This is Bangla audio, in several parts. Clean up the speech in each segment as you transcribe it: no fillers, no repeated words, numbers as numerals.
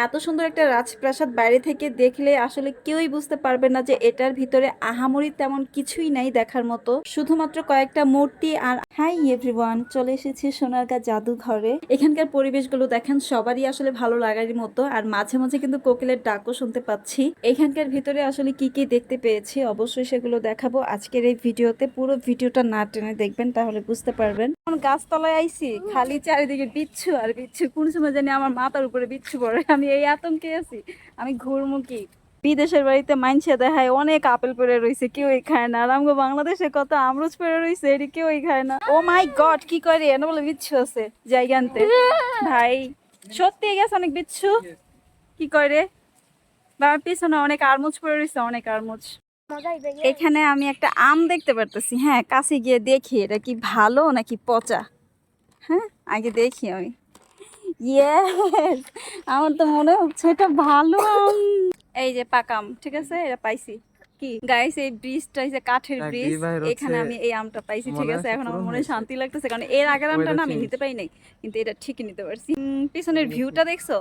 এত সুন্দর একটা রাজপ্রাসাদ বাইরে থেকে দেখলে আসলে কেউই বুঝতে পারবে না যে এটার ভিতরে আহামরি তেমন কিছুই নাই দেখার মতো, শুধুমাত্র কয়েকটা মূর্তি। আর হাই এভরিওয়ান, চলে এসেছি সোনারগাঁ জাদুঘরে। এখানকার পরিবেশগুলো দেখেন সবারই আসলে ভালো লাগার মতো, আর মাঝে মাঝে কিন্তু কোকিলের ডাকও শুনতে পাচ্ছি। এখানকার ভিতরে আসলে কি কি দেখতে পেয়েছি অবশ্যই সেগুলো দেখাবো আজকের এই ভিডিওতে। পুরো ভিডিওটা না টেনে দেখবেন তাহলে বুঝতে পারবেন। গাছতলায় আইছি, খালি চারিদিকে বিচ্ছু আর বিচ্ছু, কোন সময় জানি আমার মাথার উপরে বিচ্ছু পড়ে, আমি এই আতঙ্কে আছি। আমি ঘুরমুখী বিদেশের বাড়িতে মাইনছে দেখায় অনেক আপেল পড়ে রয়েছে, কেউই খায় না। আর আমগো বাংলাদেশে কত আমরুজ পড়ে রয়েছে, এটি কেউই খায় না। ও মাই গড, কি করে এনে বলে বিচ্ছু আছে জায়গা আনতে। ভাই সত্যি গেছে অনেক বিচ্ছু, কি করে বাবার পিছনে অনেক আরমুজ পড়ে রয়েছে, অনেক আরমুজ। এখানে আমি একটা আম দেখতে পারতেছি, হ্যাঁ কাছে গিয়ে দেখি এটা কি ভালো নাকি পচা। হ্যাঁ আগে দেখি আমি। ইয়েস, আমার তো মনে হচ্ছে এটা ভালো আম। এই যে পাকাম, ঠিক আছে, এটা পাইছি। কি গাইস, এই ব্রিজটা হচ্ছে কাঠের ব্রিজ, এখানে আমি এই আমটা পাইছি, ঠিক আছে। এখন আমার মনে শান্তি লাগতেছে, কারণ এর আগের আমটা না আমি নিতে পারি নাই, কিন্তু এটা ঠিকই নিতে পারছি। পিছনের ভিউটা দেখছো।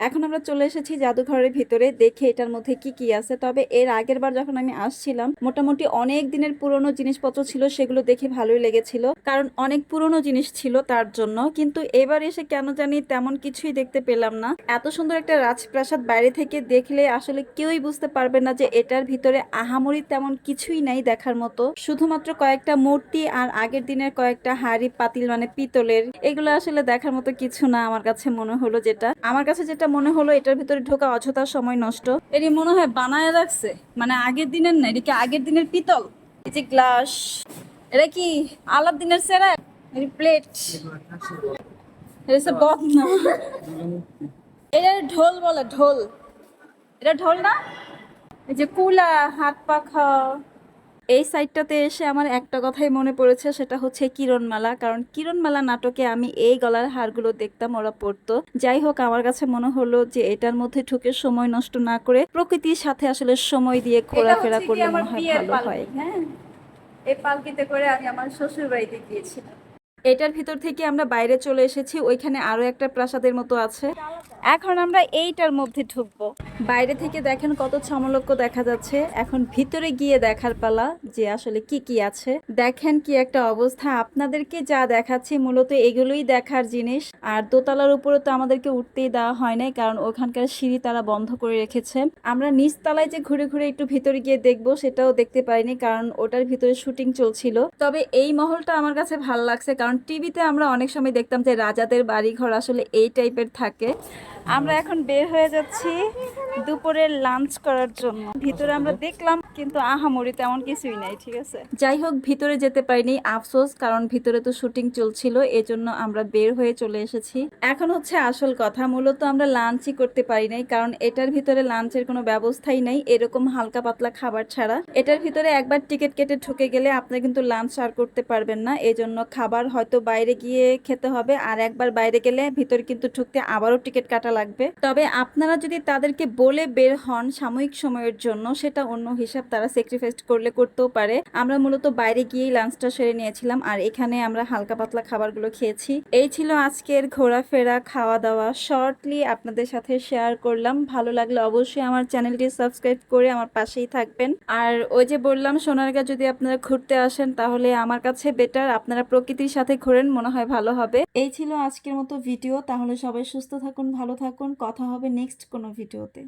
এখন আমরা চলে এসেছি জাদুঘরের ভিতরে, দেখে এটার মধ্যে কি কি আছে। তবে এর আগের বার যখন আমি আসছিলাম মোটামুটি অনেক দিনের পুরনো জিনিসপত্র ছিল, সেগুলো দেখে ভালোই লেগেছিল, কারণ অনেক পুরনো জিনিস ছিল তার জন্য। কিন্তু এবার এসে কেন জানি তেমন কিছুই দেখতে পেলাম না। এত সুন্দর একটা রাজপ্রাসাদ বাইরে থেকে দেখলে আসলে কেউই বুঝতে পারবে না যে এটার ভিতরে আহামরি তেমন কিছুই নাই দেখার মতো, শুধুমাত্র কয়েকটা মূর্তি আর আগের দিনের কয়েকটা হাড়ি পাতিল, মানে পিতলের, এগুলো আসলে দেখার মতো কিছু না। আমার কাছে মনে হলো, আমার কাছে যেটা মনে হলো, এটার ভিতরে ঢোকা অযথা সময় নষ্ট। এটি মনে হয় বানায় রাখছে, মানে আগের দিনের না, এটা কি আগের দিনের পিতল। এই যে গ্লাস, এটা কি আলাদিনের সেরা প্লেট, এটা বদনা, এটা ঢোল বলে, ঢোল, এটা ঢোল না। এই যে কুলা, হাত পাখা। এই সাইডটাতে এসে আমার একটা কথাই মনে পড়েছে, সেটা হচ্ছে কিরণমালা। কারণ কিরণমালা নাটকে আমি এই গলার হারগুলো দেখতাম, ওরা পরতো। যাই হোক, আমার কাছে মনে হলো যে এটার মধ্যে ঢুকে সময় নষ্ট না করে প্রকৃতির সাথে আসলে সময় দিয়ে ঘোরাফেরা করলে মনে হয় ভালো হয়। হ্যাঁ, এই পালকিতে করে আমি আমার শ্বশুর বাড়িতে গিয়েছিলাম। এটার ভিতর থেকে আমরা বাইরে চলে এসেছি, ওইখানে আরো একটা প্রাসাদের মতো আছে। এখন আমরা এইটার মধ্যে ঢুকবো। বাইরে থেকে দেখেন কত চমলক্য দেখা যাচ্ছে, এখন ভিতরে গিয়ে দেখার পালা যে আসলে কি কি আছে। দেখেন কি একটা অবস্থা, আপনাদেরকে যা দেখাচ্ছি মূলত এগুলোই দেখার জিনিস। আর দোতলার উপরে তো আমাদেরকে উঠতেই দেওয়া হয় নাই, কারণ ওখানকার সিঁড়ি তারা বন্ধ করে রেখেছে। আমরা নিচতলায় যে ঘুরে ঘুরে একটু ভিতরে গিয়ে দেখবো, সেটাও দেখতে পাইনি, কারণ ওটার ভিতরে শুটিং চলছিল। তবে এই মহলটা আমার কাছে ভালো লাগছে, কারণ টিভিতে আমরা অনেক সময় দেখতাম যে রাজাদের বাড়িঘর আসলে এই টাইপের থাকে। আমরা এখন বের হয়ে যাচ্ছি দুপুরের লাঞ্চ করার জন্য। ভিতরে আমরা দেখলাম কিন্তু আহামরি তেমন কিছুই নাই, ঠিক আছে। যাই হোক, ভিতরে যেতে পারিনি, আফসোস, কারণ ভিতরে তো শুটিং চলছিল, এজন্য আমরা বের হয়ে চলে এসেছি। এখন হচ্ছে আসল কথা, মূলত আমরা লাঞ্চই করতে পারি নাই, কারণ এটার ভিতরে লাঞ্চের কোনো ব্যবস্থাই নাই এরকম হালকা পাতলা খাবার ছাড়া। এটার ভিতরে একবার টিকিট কেটে ঢুকে গেলে আপনি কিন্তু লাঞ্চ আর করতে পারবেন না, এজন্য খাবার হয়তো বাইরে গিয়ে খেতে হবে। আর একবার বাইরে গেলে ভিতরে কিন্তু ঢুকতে আবারও টিকিট কাটা লাগবে। তবে আপনারা যদি তাদেরকে বলে বের হন সাময়িক সময়ের জন্য, সেটা অন্য হিসাব, তারা স্যাক্রিফাইস করলে করতেও পারে। আমরা মূলত বাইরে গিয়েই লাঞ্চটা সেরে নিয়েছিলাম, আর এখানে আমরা হালকা পাতলা খাবারগুলো খেয়েছি। এই ছিল আজকের ঘোরাফেরা, খাওয়া দাওয়া, শর্টলি আপনাদের সাথে শেয়ার করলাম। ভালো লাগলে অবশ্যই আমার চ্যানেলটি সাবস্ক্রাইব করে আমার পাশেই থাকবেন। আর ওই যে বললাম, সোনারগাঁ যদি আপনারা ঘুরতে আসেন তাহলে আমার কাছে বেটার আপনারা প্রকৃতির সাথে ঘোরেন, মনে হয় ভালো হবে। এই ছিল আজকের মতো ভিডিও, তাহলে সবাই সুস্থ থাকুন, ভালো থাকুন, কথা হবে নেক্সট কোনো ভিডিওতে।